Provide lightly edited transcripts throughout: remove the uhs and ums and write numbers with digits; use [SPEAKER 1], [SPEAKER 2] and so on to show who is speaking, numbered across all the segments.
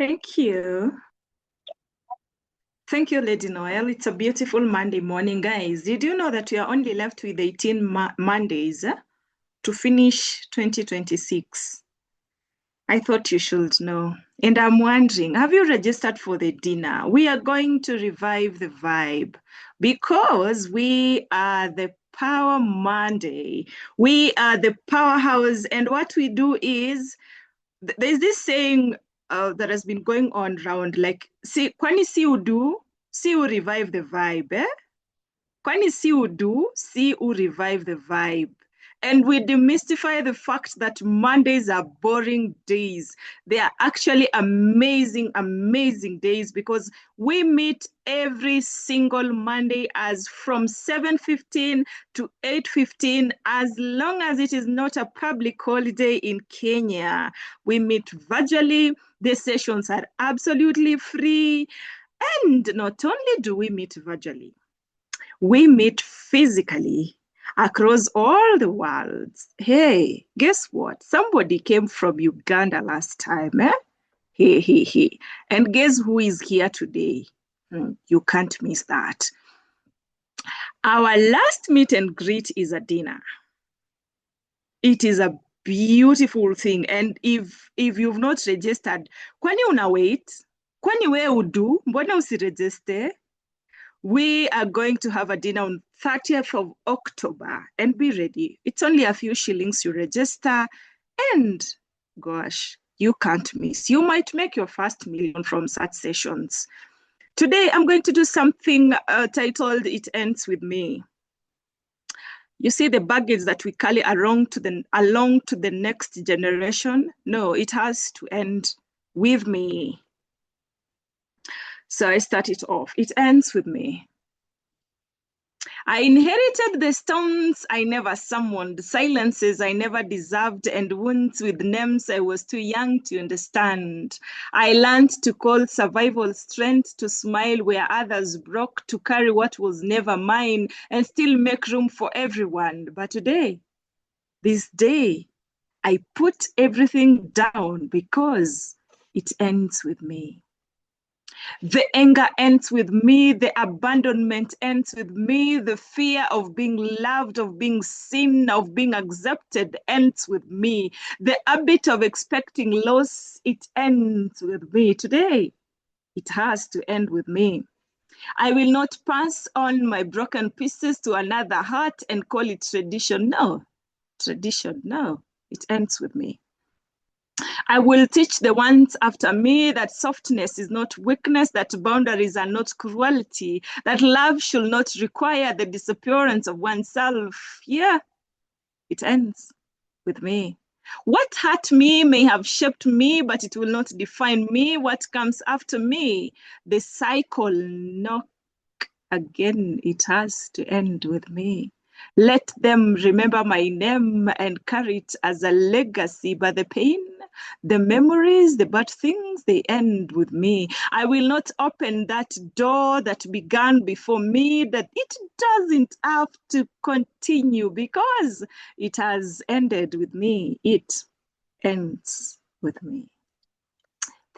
[SPEAKER 1] Thank you. Thank you, Lady Noel. It's a beautiful Monday morning, guys. Did you know that we are only left with 18 Mondays to finish 2026? I thought you should know. And I'm wondering, have you registered for the dinner? We are going to revive the vibe because we are the Power Monday. We are the powerhouse. And what we do is, there's this saying that has been going on around, like, see, kwani si udu, si u revive the vibe, eh? Kwani si udu, si u revive the vibe. And we demystify the fact that Mondays are boring days. They are actually amazing, amazing days because we meet every single Monday as from 7:15 to 8:15, as long as it is not a public holiday in Kenya. We meet virtually. The sessions are absolutely free. And not only do we meet virtually, we meet physically across all the world. Hey, guess what? Somebody came from Uganda last time, eh? Hey. And guess who is here today? You can't miss that. Our last meet and greet is a dinner. It is a beautiful thing. And if you've not registered, kwani una wait? Kwani we udu? Mbona usiregister? We are going to have a dinner on 30th of October, and be ready. It's only a few shillings to register, and gosh, you can't miss. You might make your first million from such sessions. Today, I'm going to do something titled It Ends With Me. You see the baggage that we carry along to the next generation? No, it has to end with me. So I start it off. It ends with me. I inherited the stones I never summoned, silences I never deserved, and wounds with names I was too young to understand. I learned to call survival strength, to smile where others broke, to carry what was never mine, and still make room for everyone. But today, this day, I put everything down because it ends with me. The anger ends with me. The abandonment ends with me. The fear of being loved, of being seen, of being accepted ends with me. The habit of expecting loss, it ends with me. Today, it has to end with me. I will not pass on my broken pieces to another heart and call it tradition. No, tradition, no. It ends with me. I will teach the ones after me that softness is not weakness, that boundaries are not cruelty, that love should not require the disappearance of oneself. Yeah, it ends with me. What hurt me may have shaped me, but it will not define me. What comes after me, the cycle knock again, it has to end with me. Let them remember my name and carry it as a legacy, but the pain, the memories, the bad things, they end with me. I will not open that door that began before me, that it doesn't have to continue because it has ended with me. It ends with me.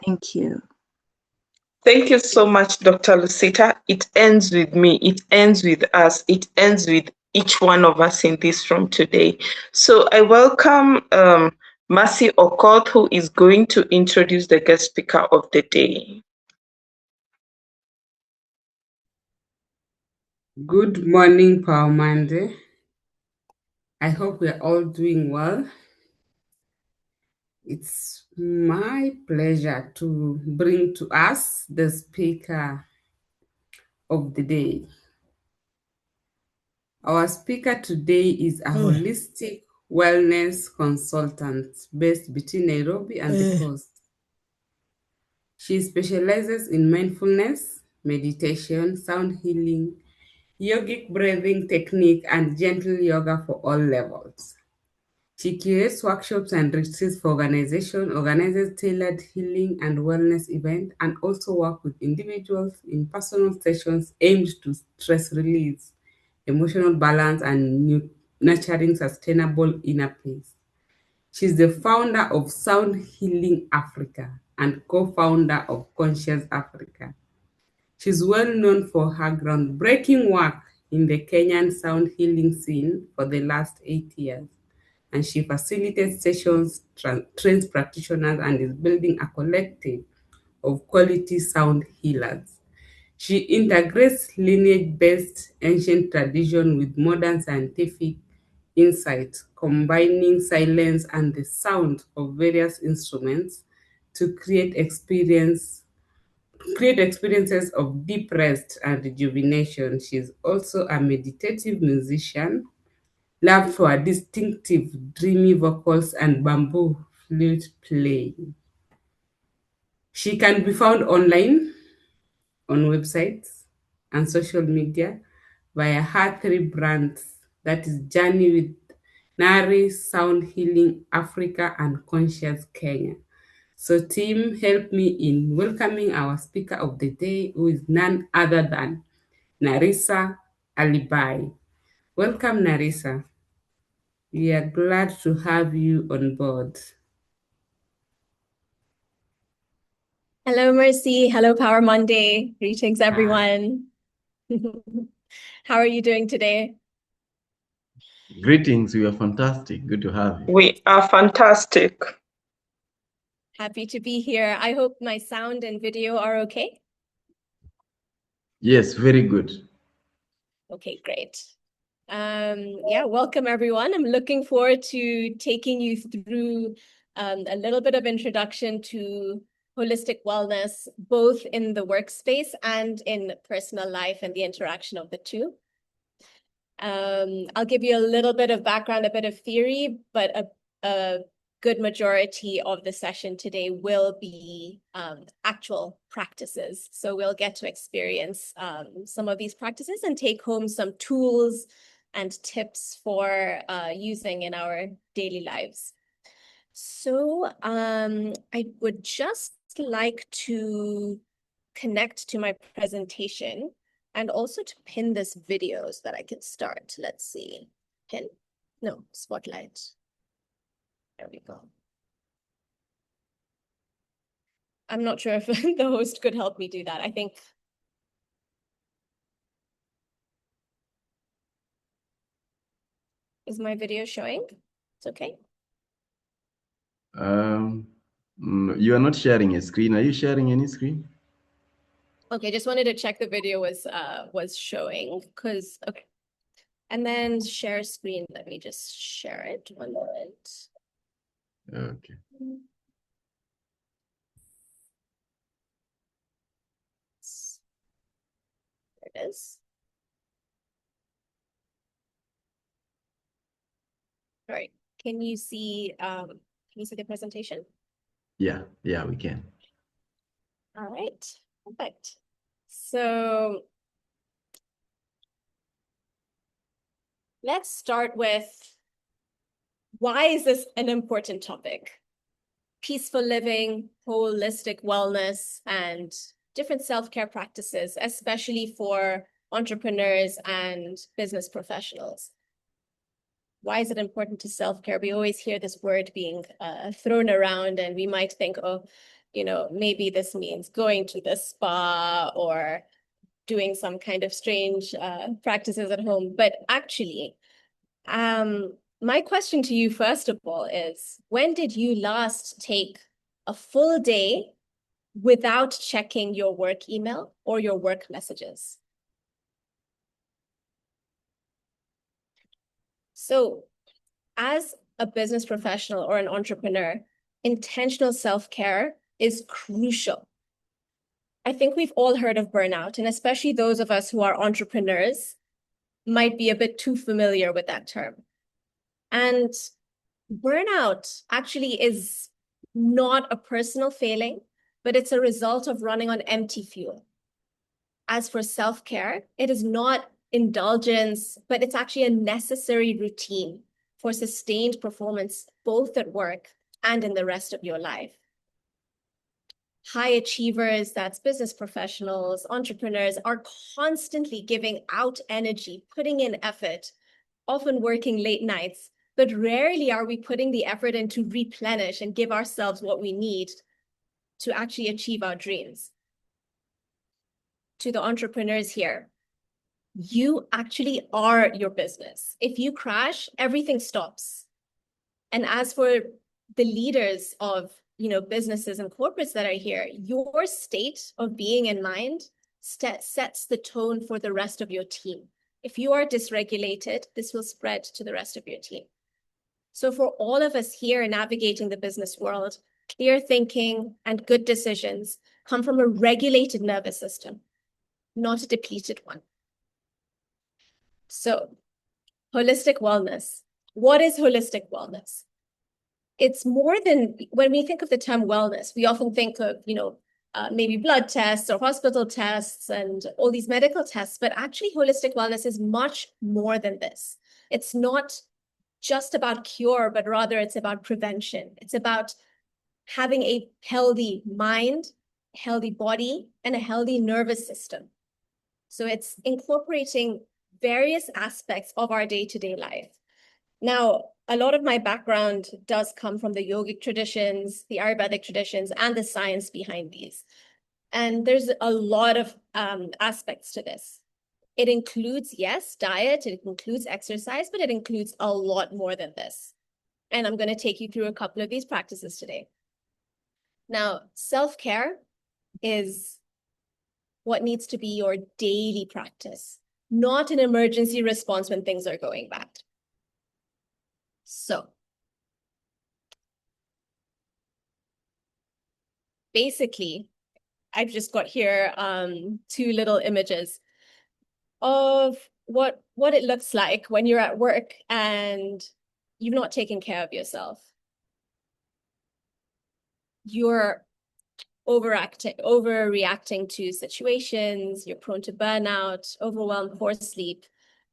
[SPEAKER 1] Thank you.
[SPEAKER 2] Thank you so much, Dr. Lucita. It ends with me. It ends with us. It ends with each one of us in this room today. So I welcome Mercy Okoth, who is going to introduce the guest speaker of the day.
[SPEAKER 3] Good morning, Power Monday. I hope we're all doing well. It's my pleasure to bring to us the speaker of the day. Our speaker today is a holistic wellness consultant based between Nairobi and the coast. She specializes in mindfulness, meditation, sound healing, yogic breathing technique, and gentle yoga for all levels. She curates workshops and retreats for organizations, organizes tailored healing and wellness events, and also works with individuals in personal sessions aimed to stress release, emotional balance, and nurturing sustainable inner peace. She's the founder of Sound Healing Africa, and co-founder of Conscious Africa. She's well known for her groundbreaking work in the Kenyan sound healing scene for the last 8 years, and she facilitates sessions, trains practitioners, and is building a collective of quality sound healers. She integrates lineage-based ancient tradition with modern scientific insight, combining silence and the sound of various instruments to create experiences of deep rest and rejuvenation. She's also a meditative musician, loved for her distinctive dreamy vocals and bamboo flute playing. She can be found online on websites and social media via her three brands, that is Journey with Nari, Sound Healing Africa, and Conscious Kenya. So team, help me in welcoming our speaker of the day, who is none other than Narissa Allibhai. Welcome, Narissa. We are glad to have you on board.
[SPEAKER 4] Hello, Mercy. Hello, Power Monday. Greetings, everyone. How are you doing today?
[SPEAKER 5] Greetings, we are fantastic. Good to have you.
[SPEAKER 2] We are fantastic.
[SPEAKER 4] Happy to be here. I hope my sound and video are okay.
[SPEAKER 5] Yes, very good.
[SPEAKER 4] Okay, great. Yeah, welcome everyone. I'm looking forward to taking you through a little bit of introduction to holistic wellness, both in the workspace and in personal life and the interaction of the two. I'll give you a little bit of background, a bit of theory, but a good majority of the session today will be actual practices. So we'll get to experience some of these practices and take home some tools and tips for using in our daily lives. So I would just like to connect to my presentation and also to pin this video so that I can start. Let's see. Pin? No, spotlight. There we go. I'm not sure if the host could help me do that. I think. Is my video showing? It's okay.
[SPEAKER 5] You are not sharing a screen. Are you sharing any screen?
[SPEAKER 4] Okay, just wanted to check the video was showing because okay. And then share screen. Let me just share it. 1 moment.
[SPEAKER 5] Okay.
[SPEAKER 4] There it is. All right. Can you see the presentation?
[SPEAKER 5] Yeah, we can.
[SPEAKER 4] All right. Perfect. So let's start with, why is this an important topic? Peaceful living, holistic wellness, and different self-care practices, especially for entrepreneurs and business professionals. Why is it important to self-care? We always hear this word being thrown around, and we might think, oh, maybe this means going to the spa or doing some kind of strange practices at home. But actually, my question to you, first of all, is when did you last take a full day without checking your work email or your work messages? So as a business professional or an entrepreneur, intentional self-care is crucial. I think we've all heard of burnout, and especially those of us who are entrepreneurs might be a bit too familiar with that term. And burnout actually is not a personal failing, but it's a result of running on empty fuel. As for self-care, it is not indulgence, but it's actually a necessary routine for sustained performance, both at work and in the rest of your life. High achievers, that's business professionals, entrepreneurs, are constantly giving out energy, putting in effort, often working late nights, but rarely are we putting the effort in to replenish and give ourselves what we need to actually achieve our dreams. To the entrepreneurs here, you actually are your business. If you crash, everything stops. And as for the leaders of businesses and corporates that are here, your state of being in mind sets the tone for the rest of your team. If you are dysregulated, this will spread to the rest of your team. So for all of us here navigating the business world, clear thinking and good decisions come from a regulated nervous system, not a depleted one. So, holistic wellness. What is holistic wellness? It's more than, when we think of the term wellness, we often think of, maybe blood tests or hospital tests and all these medical tests, but actually holistic wellness is much more than this. It's not just about cure, but rather it's about prevention. It's about having a healthy mind, healthy body, and a healthy nervous system. So it's incorporating various aspects of our day-to-day life. Now, a lot of my background does come from the yogic traditions, the Ayurvedic traditions, and the science behind these. And there's a lot of aspects to this. It includes, yes, diet, it includes exercise, but it includes a lot more than this. And I'm going to take you through a couple of these practices today. Now, self-care is what needs to be your daily practice, not an emergency response when things are going bad. So, basically, I've just got here two little images of what it looks like when you're at work and you've not taken care of yourself. You're overreacting to situations, you're prone to burnout, overwhelm, poor sleep.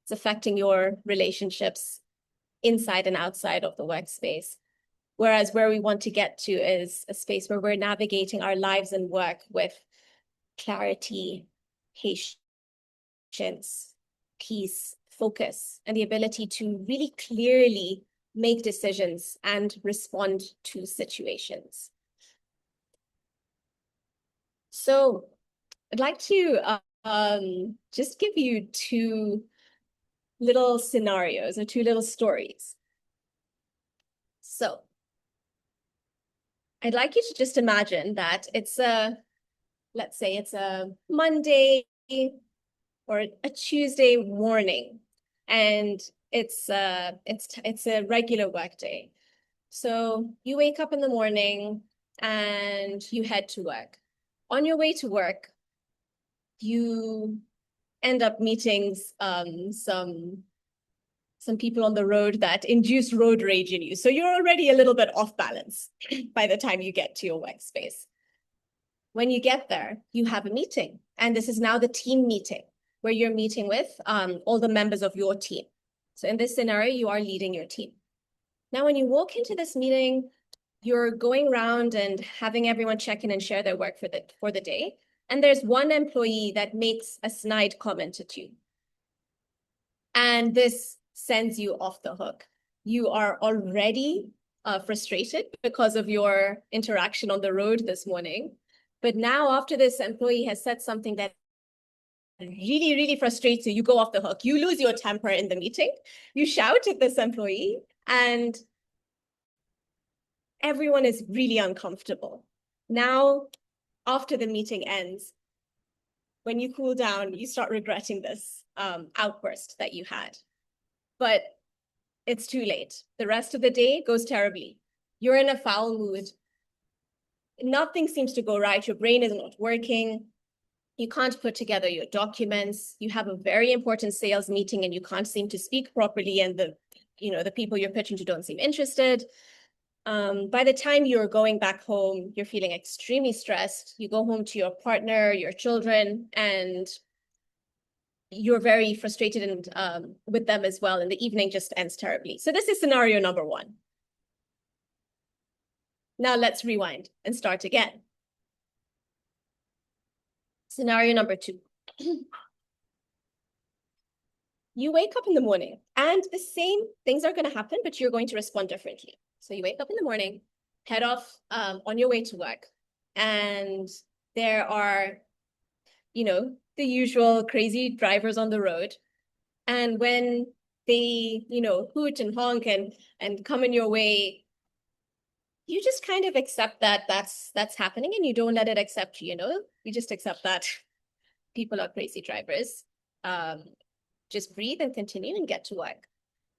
[SPEAKER 4] It's affecting your relationships inside and outside of the workspace. Whereas where we want to get to is a space where we're navigating our lives and work with clarity, patience, peace, focus, and the ability to really clearly make decisions and respond to situations. So I'd like to just give you two little scenarios or two little stories. So I'd like you to just imagine that it's let's say it's a Monday or a Tuesday morning, and it's a regular work day. So you wake up in the morning and you head to work. On your way to work, you end up meeting some people on the road that induce road rage in you. So you're already a little bit off balance by the time you get to your workspace. When you get there, you have a meeting. And this is now the team meeting, where you're meeting with all the members of your team. So in this scenario, you are leading your team. Now, when you walk into this meeting, you're going around and having everyone check in and share their work for the day. And there's one employee that makes a snide comment at you. And this sends you off the hook. You are already frustrated because of your interaction on the road this morning. But now after this employee has said something that really, really frustrates you, you go off the hook. You lose your temper in the meeting. You shout at this employee and everyone is really uncomfortable. Now, after the meeting ends, when you cool down, you start regretting this outburst that you had. But it's too late. The rest of the day goes terribly. You're in a foul mood. Nothing seems to go right. Your brain is not working. You can't put together your documents. You have a very important sales meeting and you can't seem to speak properly, and the people you're pitching to don't seem interested. By the time you're going back home, you're feeling extremely stressed. You go home to your partner, your children, and you're very frustrated and with them as well. And the evening just ends terribly. So this is scenario number one. Now let's rewind and start again. Scenario number two. You wake up in the morning and the same things are going to happen, but you're going to respond differently. So you wake up in the morning, head off on your way to work. and there are, you know, the usual crazy drivers on the road. And when they, you know, hoot and honk and come in your way, you just kind of accept that that's happening, and you don't let it accept you, you know? You just accept that people are crazy drivers. Just breathe and continue and get to work.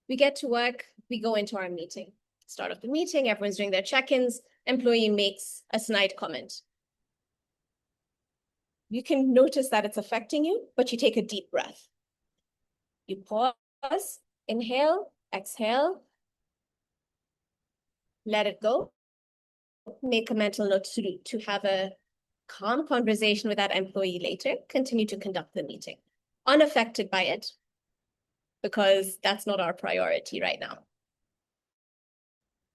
[SPEAKER 4] We get to work, we go into our meeting. Start of the meeting, everyone's doing their check-ins, employee makes a snide comment. You can notice that it's affecting you, but you take a deep breath. You pause, inhale, exhale, let it go. Make a mental note to have a calm conversation with that employee later. Continue to conduct the meeting, unaffected by it, because that's not our priority right now.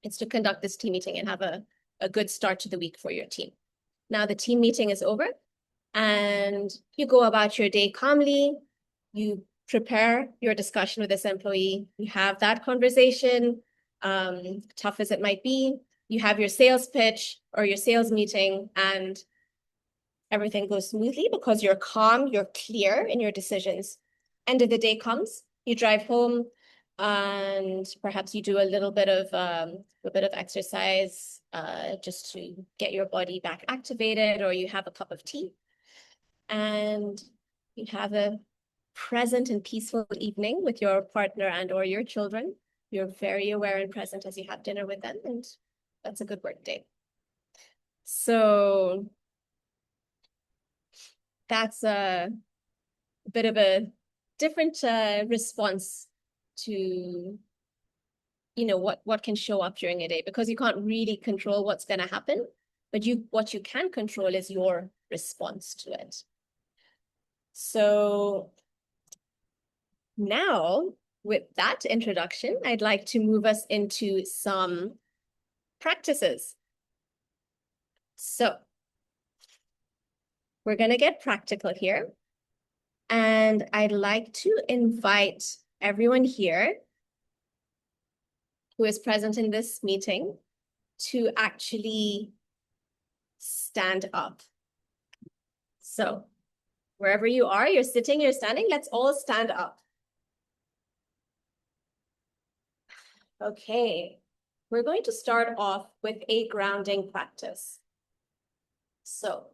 [SPEAKER 4] It's to conduct this team meeting and have a good start to the week for your team. Now the team meeting is over, and you go about your day calmly. You prepare your discussion with this employee. You have that conversation, tough as it might be. You have your sales pitch or your sales meeting, and everything goes smoothly because you're calm, you're clear in your decisions. End of the day comes, you drive home, and perhaps you do a little bit of exercise just to get your body back activated, or you have a cup of tea, and you have a present and peaceful evening with your partner and or your children. You're very aware and present as you have dinner with them, and that's a good work day. So that's a bit of a different response to, you know, what can show up during a day, because you can't really control what's going to happen, but what you can control is your response to it. So now, with that introduction, I'd like to move us into some practices. So we're going to get practical here. And I'd like to invite everyone here who is present in this meeting to actually stand up. So wherever you are, you're sitting, you're standing, let's all stand up. Okay, we're going to start off with a grounding practice. So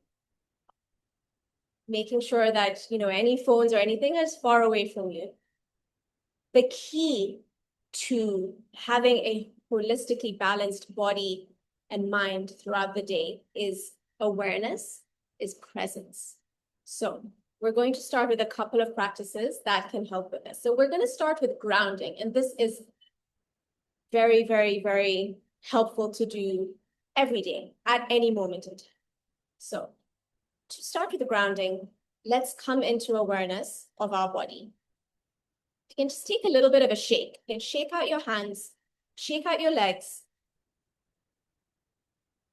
[SPEAKER 4] making sure that, you know, any phones or anything is far away from you. The key to having a holistically balanced body and mind throughout the day is awareness, is presence. So we're going to start with a couple of practices that can help with this. So we're going to start with grounding, and this is very, very, very helpful to do every day at any moment in time. So to start with the grounding, let's come into awareness of our body. You can just take a little bit of a shake. You can shake out your hands, shake out your legs,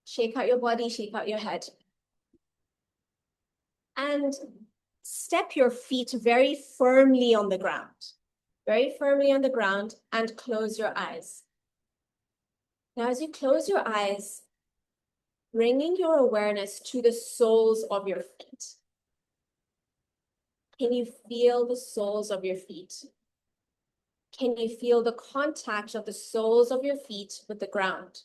[SPEAKER 4] shake out your body, shake out your head. And step your feet very firmly on the ground, very firmly on the ground, and close your eyes. Now, as you close your eyes, bringing your awareness to the soles of your feet. Can you feel the soles of your feet? Can you feel the contact of the soles of your feet with the ground?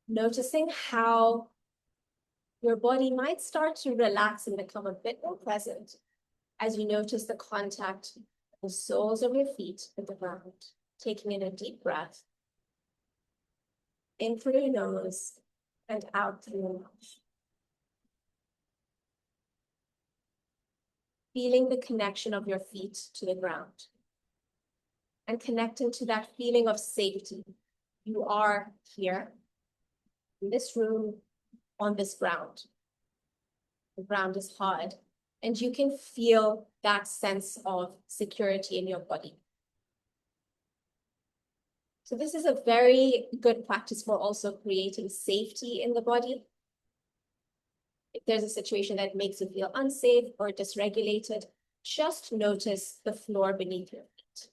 [SPEAKER 4] Noticing how your body might start to relax and become a bit more present as you notice the contact of the soles of your feet with the ground. Taking in a deep breath, in through your nose and out through your mouth. Feeling the connection of your feet to the ground and connecting to that feeling of safety. You are here in this room on this ground. The ground is hard, and you can feel that sense of security in your body. So this is a very good practice for also creating safety in the body. If there's a situation that makes you feel unsafe or dysregulated, just notice the floor beneath your feet.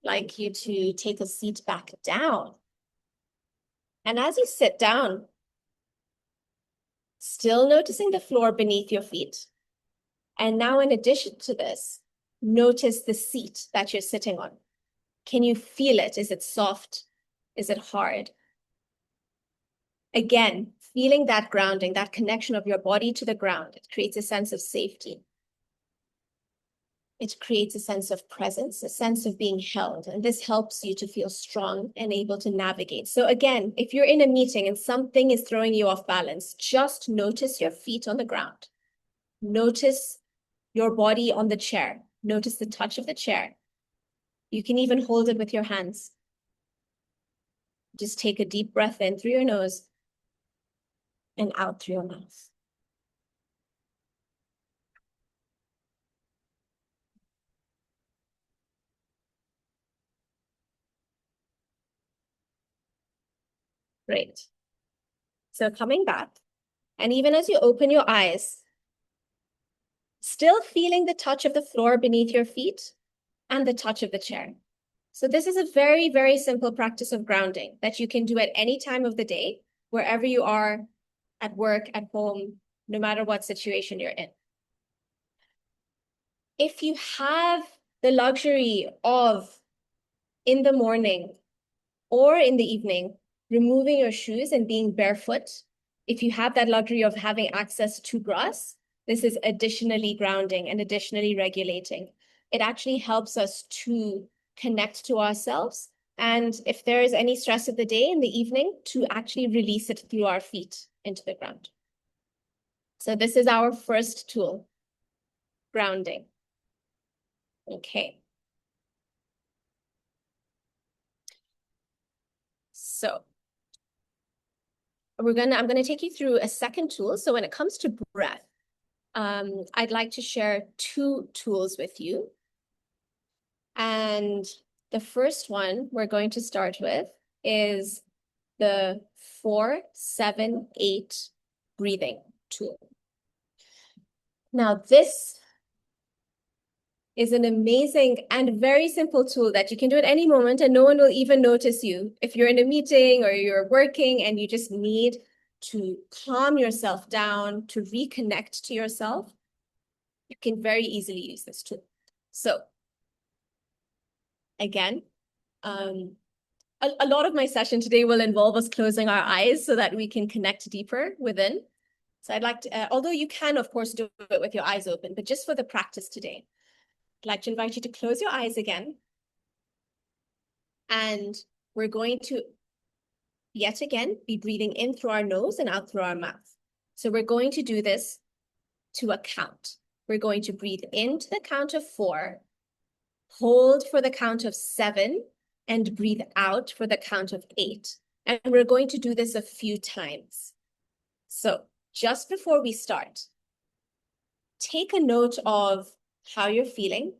[SPEAKER 4] like you to take a seat back down. And as you sit down, still noticing the floor beneath your feet. And now in addition to this, notice the seat that you're sitting on. Can you feel it? Is it soft? Is it hard? Again, feeling that grounding, that connection of your body to the ground, it creates a sense of safety. It creates a sense of presence, a sense of being held. And this helps you to feel strong and able to navigate. So again, if you're in a meeting and something is throwing you off balance, just notice your feet on the ground. Notice your body on the chair. Notice the touch of the chair. You can even hold it with your hands. Just take a deep breath in through your nose and out through your mouth. Great. So coming back, and even as you open your eyes, still feeling the touch of the floor beneath your feet and the touch of the chair. So this is a very, very simple practice of grounding that you can do at any time of the day, wherever you are, at work, at home, no matter what situation you're in. If you have the luxury of, in the morning or in the evening, removing your shoes and being barefoot, if you have that luxury of having access to grass, this is additionally grounding and additionally regulating. It actually helps us to connect to ourselves. And if there is any stress of the day in the evening, to actually release it through our feet into the ground. So this is our first tool, grounding. Okay. So I'm gonna take you through a second tool. So when it comes to breath, I'd like to share two tools with you. And the first one we're going to start with is the 4-7-8 breathing tool. Now, this is an amazing and very simple tool that you can do at any moment and no one will even notice you. If you're in a meeting or you're working and you just need to calm yourself down, to reconnect to yourself, you can very easily use this tool. So again, a lot of my session today will involve us closing our eyes so that we can connect deeper within. So I'd like to, although you can, of course, do it with your eyes open, but just for the practice today, I'd like to invite you to close your eyes again. And we're going to, yet again, be breathing in through our nose and out through our mouth. So we're going to do this to a count. We're going to breathe in to the count of 4, hold for the count of 7, and breathe out for the count of 8. And we're going to do this a few times. So just before we start, take a note of how you're feeling.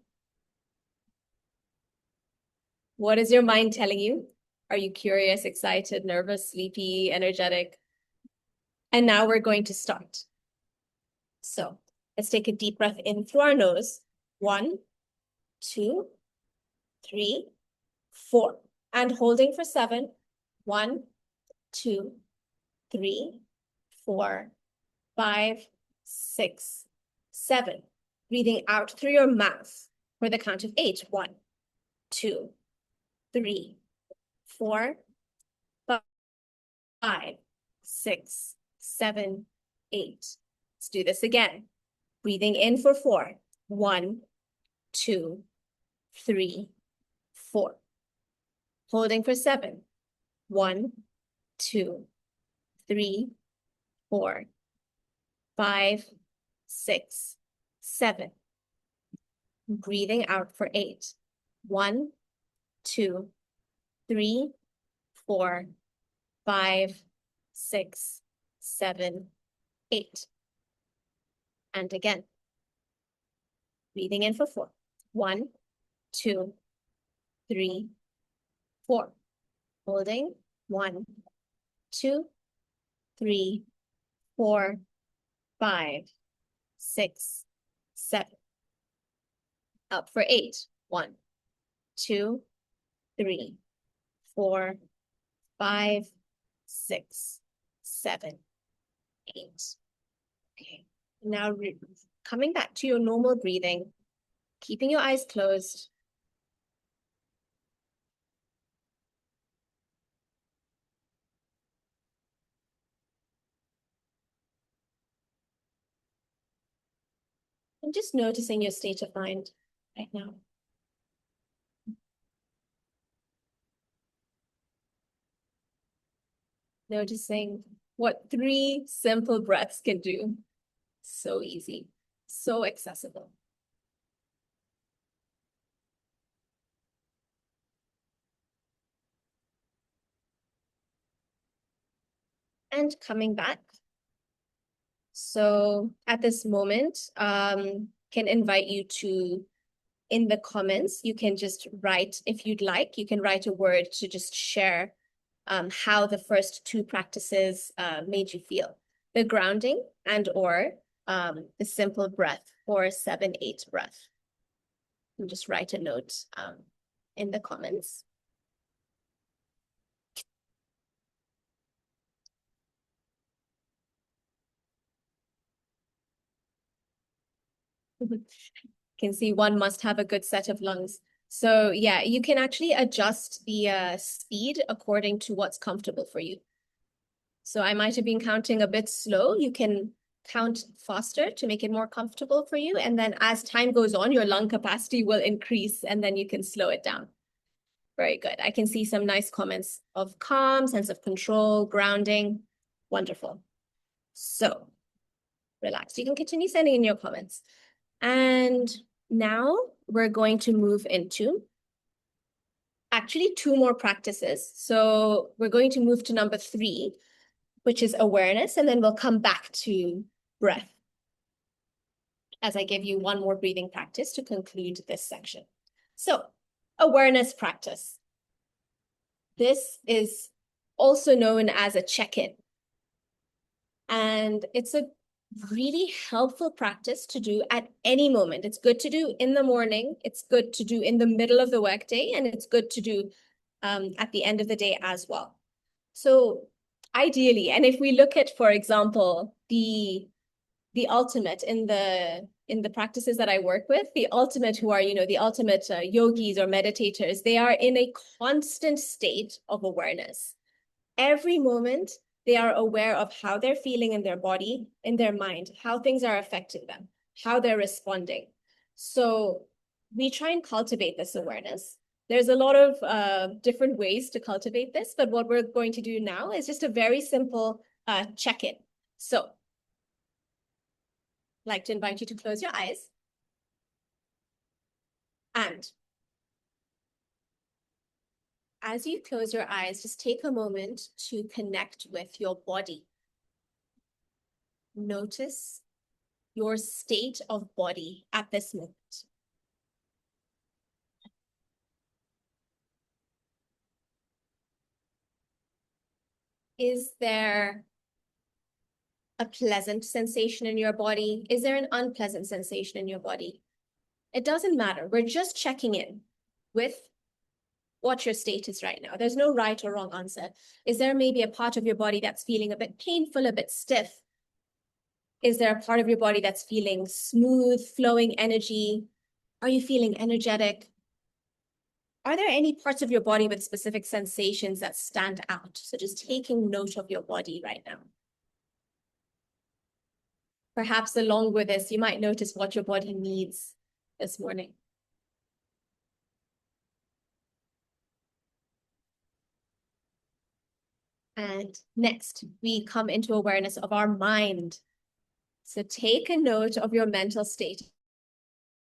[SPEAKER 4] What is your mind telling you? Are you curious, excited, nervous, sleepy, energetic? And now we're going to start. So let's take a deep breath in through our nose. 1, 2, 3, 4. And holding for 7. 1, 2, 3, 4, 5, 6, 7. Breathing out through your mouth for the count of 8. 1, 2, 3, 4, 5, 6, 7, 8. Let's do this again. Breathing in for 4. 1, 2, 3, 4. Holding for 7. 1, 2, 3, 4, 5, 6, 7. Breathing out for 8. 1, 2, 3, 4, 5, 6, 7, 8. And again. Breathing in for 4. 1, 2, 3, 4. Holding. 1, 2, 3, 4, 5, 6, 7. Up for 8. 1, 2, 3, 4, 5, 6, 7, 8. Okay. Now coming back to your normal breathing, keeping your eyes closed. And just noticing your state of mind right now. Noticing what 3 simple breaths can do. So easy, so accessible. And coming back. So at this moment, can invite you to, in the comments, you can just write, if you'd like, you can write a word to just share how the first 2 practices made you feel. The grounding and or the simple breath or 7-8 breath. And just write a note in the comments. Can see one must have a good set of lungs. So yeah, you can actually adjust the speed according to what's comfortable for you. So I might have been counting a bit slow. You can count faster to make it more comfortable for you. And then as time goes on, your lung capacity will increase and then you can slow it down. Very good. I can see some nice comments of calm, sense of control, grounding. Wonderful. So relax. You can continue sending in your comments. And now we're going to move into actually 2 more practices. So we're going to move to number 3, which is awareness, and then we'll come back to breath as I give you 1 more breathing practice to conclude this section. So awareness practice. This is also known as a check-in. And it's a really helpful practice to do at any moment. It's good to do in the morning. It's good to do in the middle of the workday, and it's good to do at the end of the day as well. So ideally, and if we look at, for example, the ultimate in the practices that I work with, the ultimate who are, the ultimate yogis or meditators, they are in a constant state of awareness. Every moment, they are aware of how they're feeling in their body, in their mind, how things are affecting them, how they're responding. So we try and cultivate this awareness. There's a lot of different ways to cultivate this, but what we're going to do now is just a very simple check-in. So I'd like to invite you to close your eyes. And as you close your eyes, just take a moment to connect with your body. Notice your state of body at this moment. Is there a pleasant sensation in your body? Is there an unpleasant sensation in your body? It doesn't matter. We're just checking in with what your state is right now. There's no right or wrong answer. Is there maybe a part of your body that's feeling a bit painful, a bit stiff? Is there a part of your body that's feeling smooth, flowing energy? Are you feeling energetic? Are there any parts of your body with specific sensations that stand out? So just taking note of your body right now. Perhaps along with this, you might notice what your body needs this morning. And next, we come into awareness of our mind. So take a note of your mental state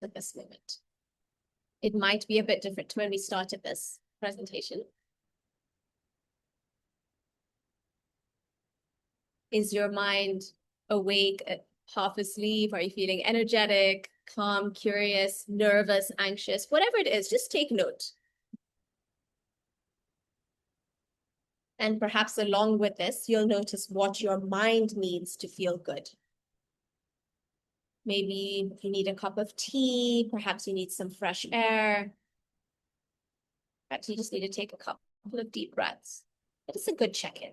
[SPEAKER 4] at this moment. It might be a bit different to when we started this presentation. Is your mind awake, half asleep? Are you feeling energetic, calm, curious, nervous, anxious? Whatever it is, just take note. And perhaps along with this, you'll notice what your mind needs to feel good. Maybe you need a cup of tea, perhaps you need some fresh air. You just need to take a couple of deep breaths. It is a good check-in.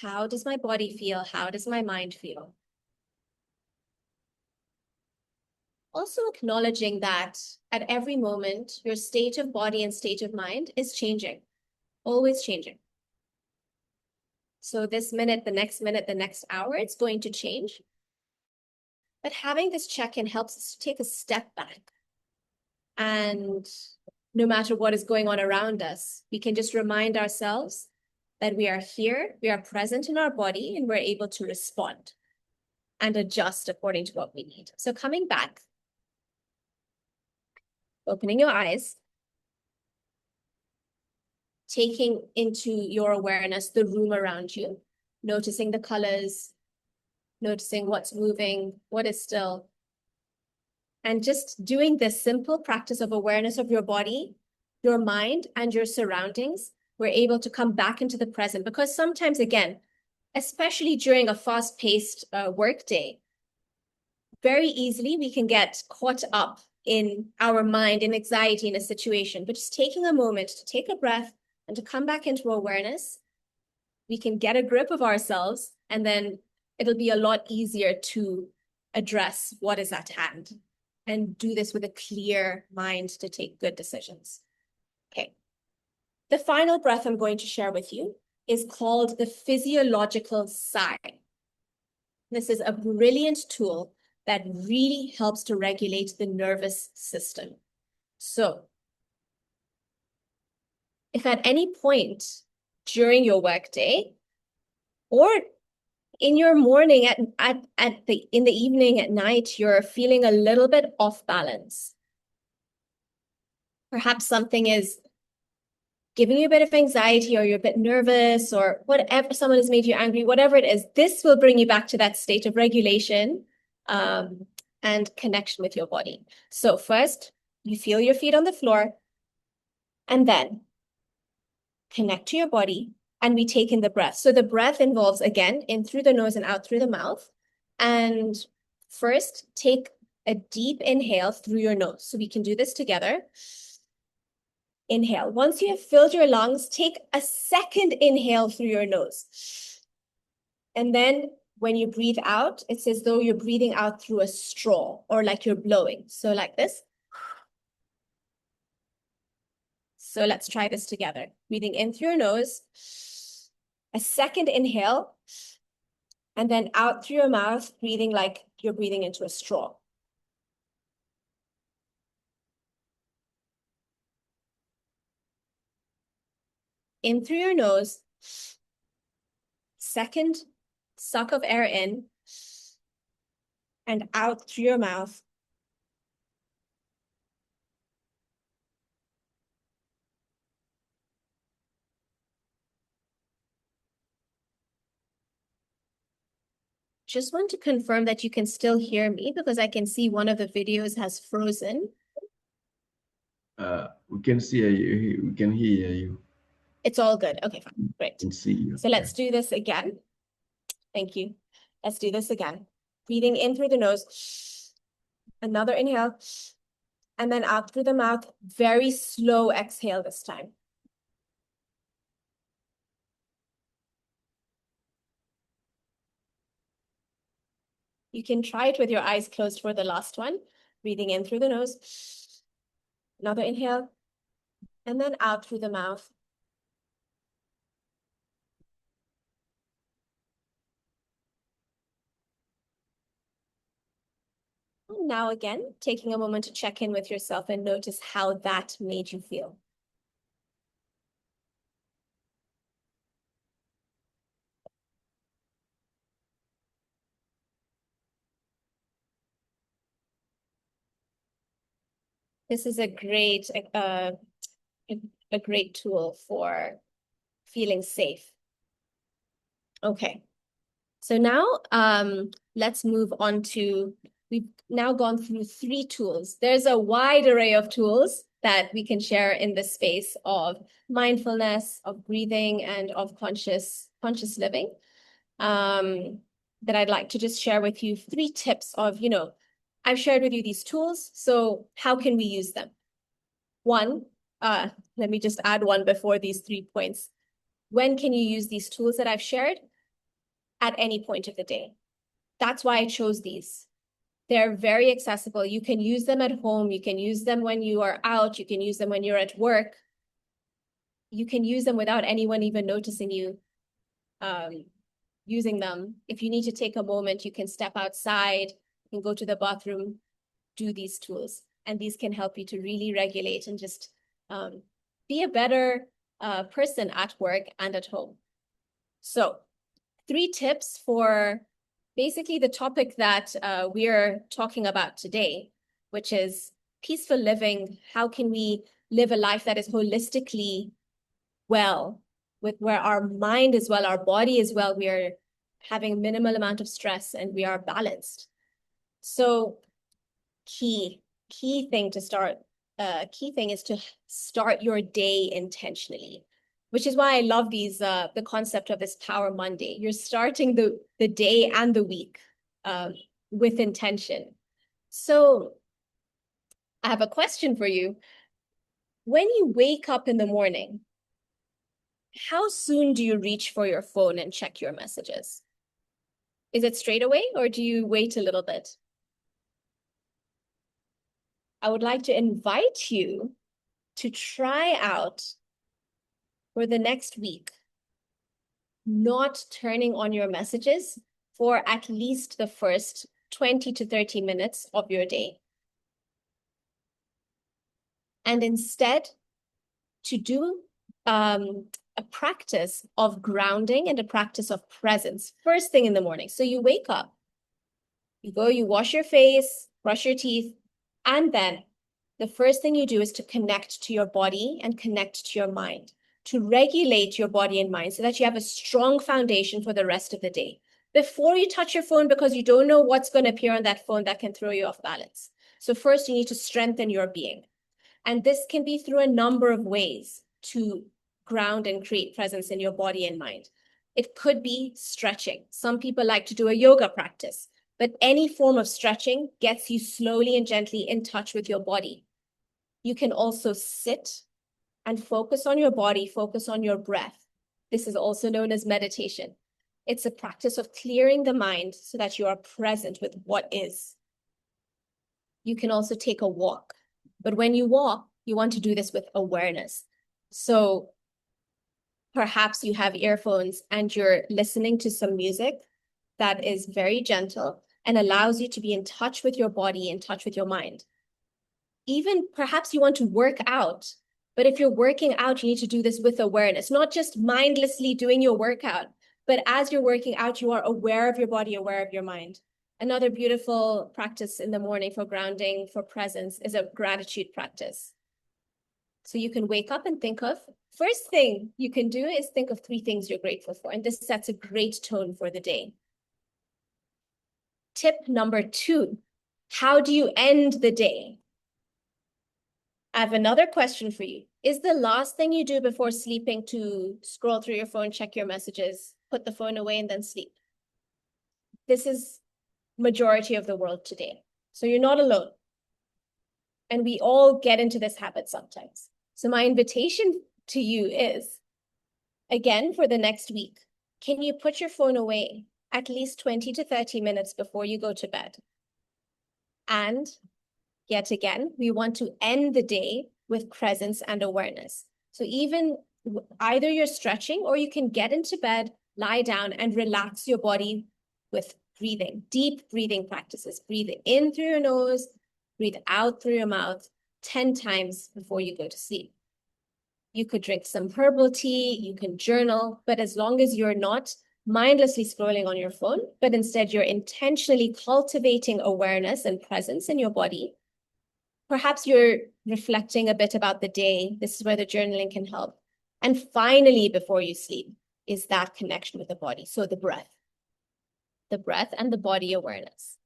[SPEAKER 4] How does my body feel? How does my mind feel? Also acknowledging that at every moment, your state of body and state of mind is changing, always changing. So this minute, the next hour, it's going to change. But having this check-in helps us to take a step back. And no matter what is going on around us, we can just remind ourselves that we are here, we are present in our body, and we're able to respond and adjust according to what we need. So coming back, opening your eyes, taking into your awareness the room around you, noticing the colors, noticing what's moving, what is still, and just doing this simple practice of awareness of your body, your mind, and your surroundings, we're able to come back into the present. Because sometimes, again, especially during a fast-paced work day, very easily we can get caught up in our mind, in anxiety, in a situation. But just taking a moment to take a breath and to come back into awareness, we can get a grip of ourselves, and then it'll be a lot easier to address what is at hand and do this with a clear mind to take good decisions. Okay. The final breath I'm going to share with you is called the physiological sigh. This is a brilliant tool that really helps to regulate the nervous system. So if at any point during your workday or in your morning, in the evening, at night, you're feeling a little bit off balance, perhaps something is giving you a bit of anxiety, or you're a bit nervous, or whatever, someone has made you angry, whatever it is, this will bring you back to that state of regulation and connection with your body. So first, you feel your feet on the floor, and then connect to your body, and we take in the breath. So the breath involves, again, in through the nose and out through the mouth. And first, take a deep inhale through your nose. So we can do this together. Inhale. Once you have filled your lungs, take a second inhale through your nose. And then when you breathe out, it's as though you're breathing out through a straw, or like you're blowing. So like this. So let's try this together. Breathing in through your nose, a second inhale, and then out through your mouth, breathing like you're breathing into a straw. In through your nose, second suck of air in, and out through your mouth. Just want to confirm that you can still hear me, because I can see one of the videos has frozen.
[SPEAKER 5] We can see you. We can hear you.
[SPEAKER 4] It's all good. Okay, fine. Great.
[SPEAKER 5] We can see you.
[SPEAKER 4] So let's do this again. Thank you. Let's do this again. Breathing in through the nose. Another inhale. And then out through the mouth. Very slow exhale this time. You can try it with your eyes closed for the last one. Breathing in through the nose. Another inhale. And then out through the mouth. And now again, taking a moment to check in with yourself and notice how that made you feel. This is a great tool for feeling safe. Okay, so now let's move on to, we've now gone through 3 tools. There's a wide array of tools that we can share in the space of mindfulness, of breathing, and of conscious living. That I'd like to just share with you 3 tips of, I've shared with you these tools, so how can we use them? One, let me just add one before these 3 points. When can you use these tools that I've shared? At any point of the day. That's why I chose these. They're very accessible. You can use them at home. You can use them when you are out. You can use them when you're at work. You can use them without anyone even noticing you using them. If you need to take a moment, you can step outside, you can go to the bathroom, do these tools. And these can help you to really regulate and just be a better person at work and at home. So 3 tips for basically the topic that we're talking about today, which is peaceful living. How can we live a life that is holistically well, with where our mind is well, our body is well, we are having a minimal amount of stress and we are balanced. So key thing is to start your day intentionally, which is why I love these, the concept of this Power Monday. You're starting the day and the week with intention. So I have a question for you. When you wake up in the morning, how soon do you reach for your phone and check your messages? Is it straight away or do you wait a little bit? I would like to invite you to try out for the next week, not turning on your messages for at least the first 20 to 30 minutes of your day. And instead, to do a practice of grounding and a practice of presence first thing in the morning. So you wake up, you go, you wash your face, brush your teeth, and then the first thing you do is to connect to your body and connect to your mind, to regulate your body and mind so that you have a strong foundation for the rest of the day. Before you touch your phone, because you don't know what's going to appear on that phone that can throw you off balance. So first you need to strengthen your being. And this can be through a number of ways to ground and create presence in your body and mind. It could be stretching. Some people like to do a yoga practice, but any form of stretching gets you slowly and gently in touch with your body. You can also sit and focus on your body, focus on your breath. This is also known as meditation. It's a practice of clearing the mind so that you are present with what is. You can also take a walk, but when you walk, you want to do this with awareness. So perhaps you have earphones and you're listening to some music that is very gentle and allows you to be in touch with your body, in touch with your mind. Even perhaps you want to work out, but if you're working out, you need to do this with awareness, not just mindlessly doing your workout, but as you're working out, you are aware of your body, aware of your mind. Another beautiful practice in the morning for grounding, for presence, is a gratitude practice. So you can wake up and think of, first thing you can do is think of 3 things you're grateful for, and this sets a great tone for the day. Tip number 2, how do you end the day? I have another question for you. Is the last thing you do before sleeping to scroll through your phone, check your messages, put the phone away, and then sleep? This is majority of the world today. So you're not alone. And we all get into this habit sometimes. So my invitation to you is, again, for the next week, can you put your phone away at least 20 to 30 minutes before you go to bed? And yet again, we want to end the day with presence and awareness. So even either you're stretching or you can get into bed, lie down and relax your body with breathing, deep breathing practices. Breathe in through your nose, breathe out through your mouth 10 times before you go to sleep. You could drink some herbal tea, you can journal, but as long as you're not mindlessly scrolling on your phone, but instead you're intentionally cultivating awareness and presence in your body. Perhaps you're reflecting a bit about the day. This is where the journaling can help. And finally, before you sleep, is that connection with the body. So the breath and the body awareness.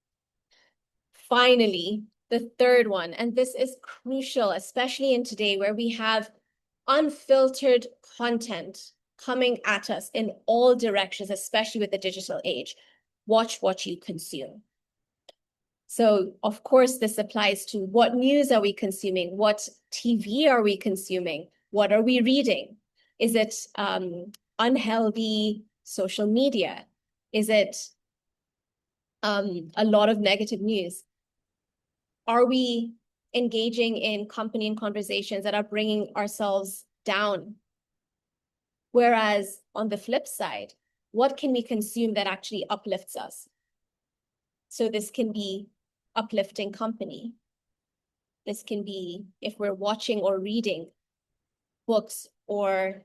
[SPEAKER 4] Finally, the third one, and this is crucial, especially in today where we have unfiltered content coming at us in all directions, especially with the digital age. Watch what you consume. So of course, this applies to what news are we consuming? What TV are we consuming? What are we reading? Is it unhealthy social media? Is it a lot of negative news? Are we engaging in company and conversations that are bringing ourselves down? Whereas on the flip side, what can we consume that actually uplifts us? So this can be uplifting company. This can be if we're watching or reading books or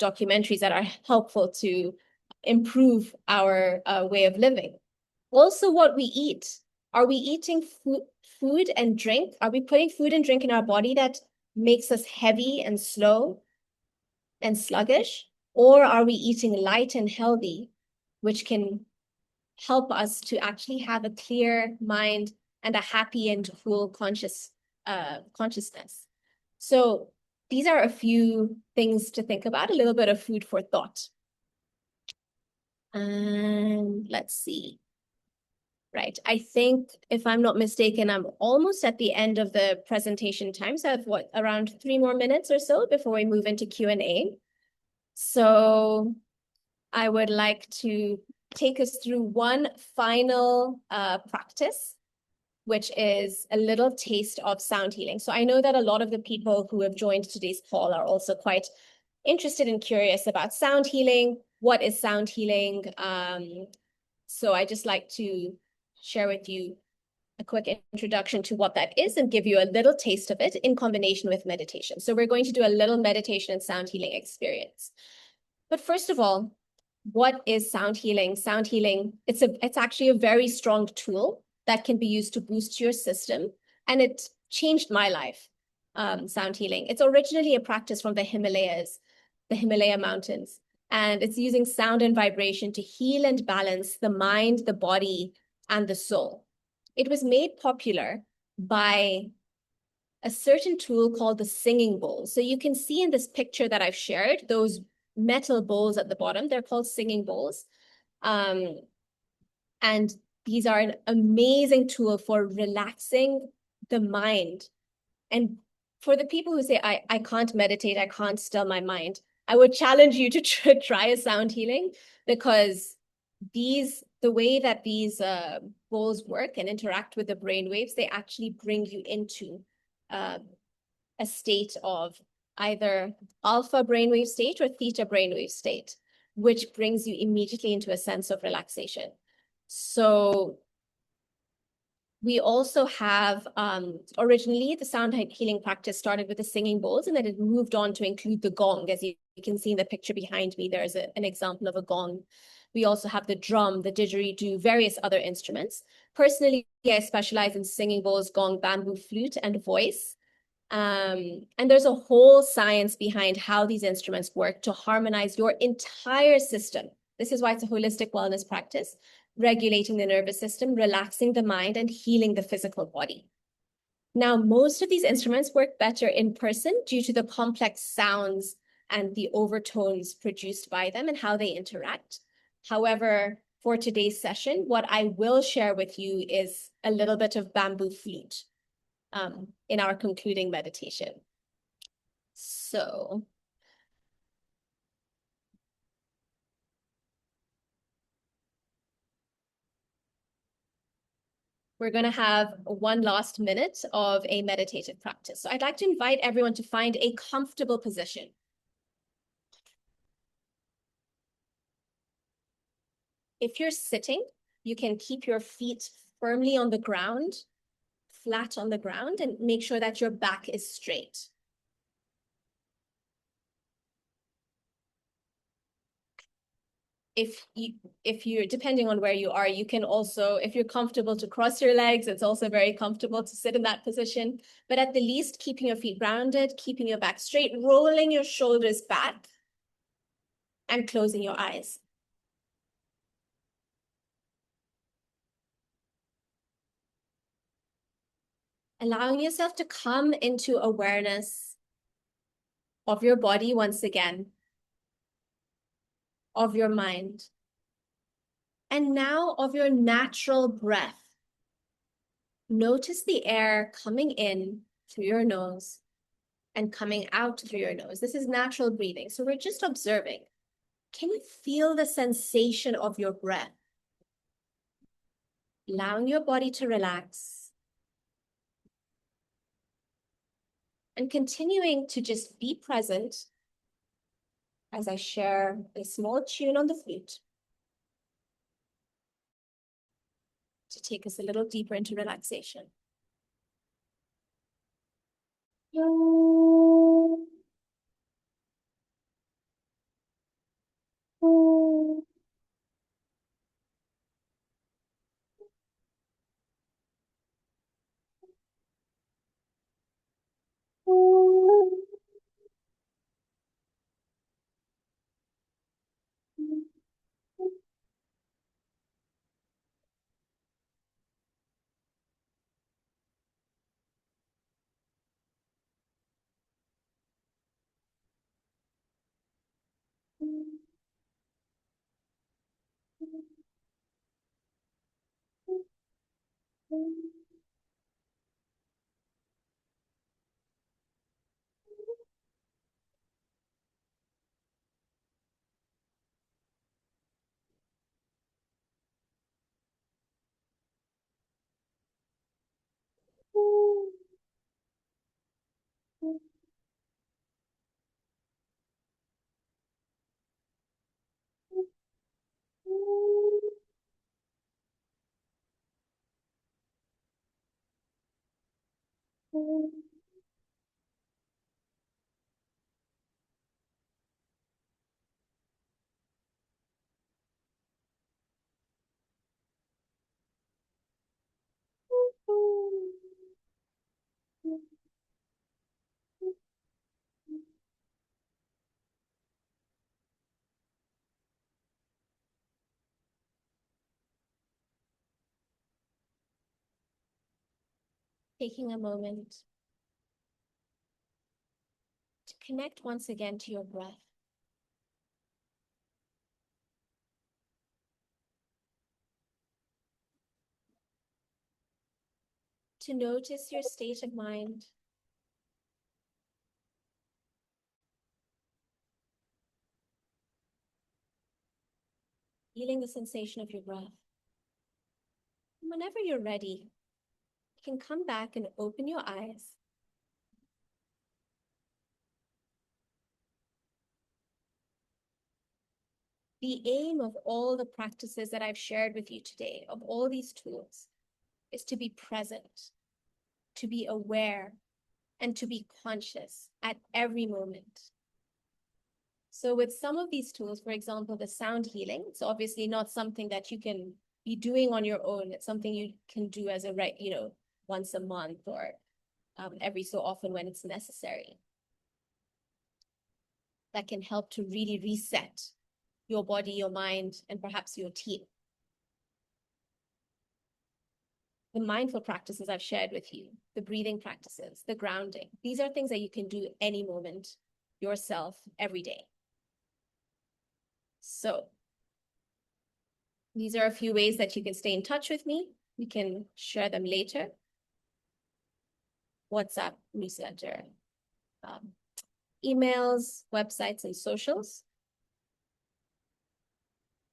[SPEAKER 4] documentaries that are helpful to improve our way of living. Also, what we eat. Are we eating food and drink? Are we putting food and drink in our body that makes us heavy and slow and sluggish? Or are we eating light and healthy, which can help us to actually have a clear mind and a happy and full consciousness? So these are a few things to think about, a little bit of food for thought. And let's see. Right, I think if I'm not mistaken, I'm almost at the end of the presentation time. So I have around 3 more minutes or so before we move into Q&A. So I would like to take us through one final practice, which is a little taste of sound healing. So I know that a lot of the people who have joined today's call are also quite interested and curious about sound healing. What is sound healing? So I just like to share with you a quick introduction to what that is and give you a little taste of it in combination with meditation. So we're going to do a little meditation and sound healing experience. But first of all, what is sound healing? Sound healing, it's actually a very strong tool that can be used to boost your system. And it changed my life, sound healing. It's originally a practice from the Himalayas, the Himalaya mountains. And it's using sound and vibration to heal and balance the mind, the body, and the soul. It was made popular by a certain tool called the singing bowl. So you can see in this picture that I've shared, those metal bowls at the bottom, they're called singing bowls. And these are an amazing tool for relaxing the mind. And for the people who say, I can't meditate, I can't still my mind, I would challenge you to try a sound healing, because the way that these bowls work and interact with the brain waves, they actually bring you into a state of either alpha brainwave state or theta brainwave state, which brings you immediately into a sense of relaxation. So we also have, originally, the sound healing practice started with the singing bowls, and then it moved on to include the gong. As you can see in the picture behind me, there's an example of a gong. We also have the drum, the didgeridoo, various other instruments. Personally, I specialize in singing bowls, gong, bamboo flute, and voice. And there's a whole science behind how these instruments work to harmonize your entire system. This is why it's a holistic wellness practice, regulating the nervous system, relaxing the mind, and healing the physical body. Now, most of these instruments work better in person due to the complex sounds and the overtones produced by them and how they interact. However, for today's session, what I will share with you is a little bit of bamboo flute in our concluding meditation. So we're going to have one last minute of a meditative practice. So I'd like to invite everyone to find a comfortable position. If you're sitting, you can keep your feet firmly on the ground, flat on the ground, and make sure that your back is straight. If you're, depending on where you are, you can also, if you're comfortable to cross your legs, it's also very comfortable to sit in that position. But at the least, keeping your feet grounded, keeping your back straight, rolling your shoulders back, and closing your eyes. Allowing yourself to come into awareness of your body once again, of your mind, and now of your natural breath. Notice the air coming in through your nose and coming out through your nose. This is natural breathing. So we're just observing. Can you feel the sensation of your breath? Allowing your body to relax. And continuing to just be present as I share a small tune on the flute to take us a little deeper into relaxation. Taking a moment to connect once again to your breath. To notice your state of mind. Feeling the sensation of your breath. And whenever you're ready, you can come back and open your eyes. The aim of all the practices that I've shared with you today, of all these tools, is to be present, to be aware, and to be conscious at every moment. So with some of these tools, for example, the sound healing, it's obviously not something that you can be doing on your own. It's something you can do as a once a month or every so often when it's necessary. That can help to really reset your body, your mind, and perhaps your team. The mindful practices I've shared with you, the breathing practices, the grounding, these are things that you can do any moment yourself every day. So these are a few ways that you can stay in touch with me. We can share them later. WhatsApp, newsletter, emails, websites, and socials.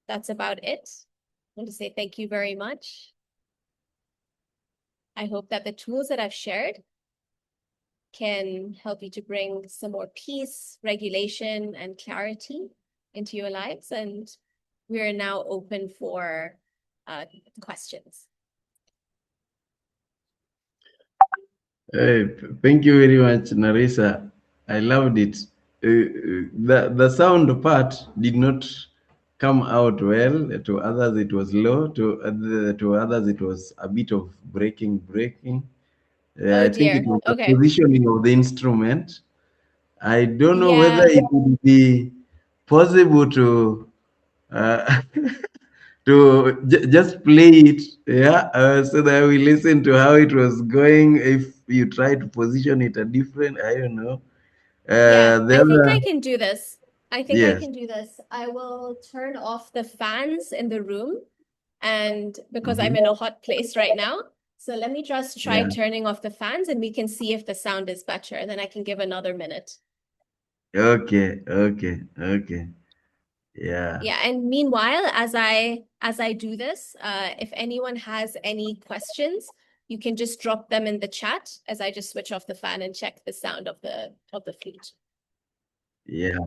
[SPEAKER 4] That's about it. I want to say thank you very much. I hope that the tools that I've shared can help you to bring some more peace, regulation, and clarity into your lives. And we're now open for questions.
[SPEAKER 5] Thank you very much, Narissa. I loved it. The sound part did not come out well. To others, it was low. To others, it was a bit of breaking.
[SPEAKER 4] Oh
[SPEAKER 5] I think
[SPEAKER 4] dear.
[SPEAKER 5] it was the
[SPEAKER 4] Okay.
[SPEAKER 5] positioning of the instrument. I don't know
[SPEAKER 4] Yeah.
[SPEAKER 5] whether it would be possible to just play it, so that we listen to how it was going. If you try to position it a different, I don't know.
[SPEAKER 4] Yeah,
[SPEAKER 5] The
[SPEAKER 4] I think
[SPEAKER 5] other,
[SPEAKER 4] I can do this. I think I
[SPEAKER 5] yes.
[SPEAKER 4] can do this. I will turn off the fans in the room, and because I'm in a hot place right now, So let me just try
[SPEAKER 5] Yeah.
[SPEAKER 4] turning off the fans and we can see if the sound is better. Then I can give another minute.
[SPEAKER 5] Okay. Okay. Okay. Yeah.
[SPEAKER 4] Yeah, and meanwhile, as I do this, if anyone has any questions, you can just drop them in the chat as I just switch off the fan and check the sound of the flute.
[SPEAKER 5] Yeah.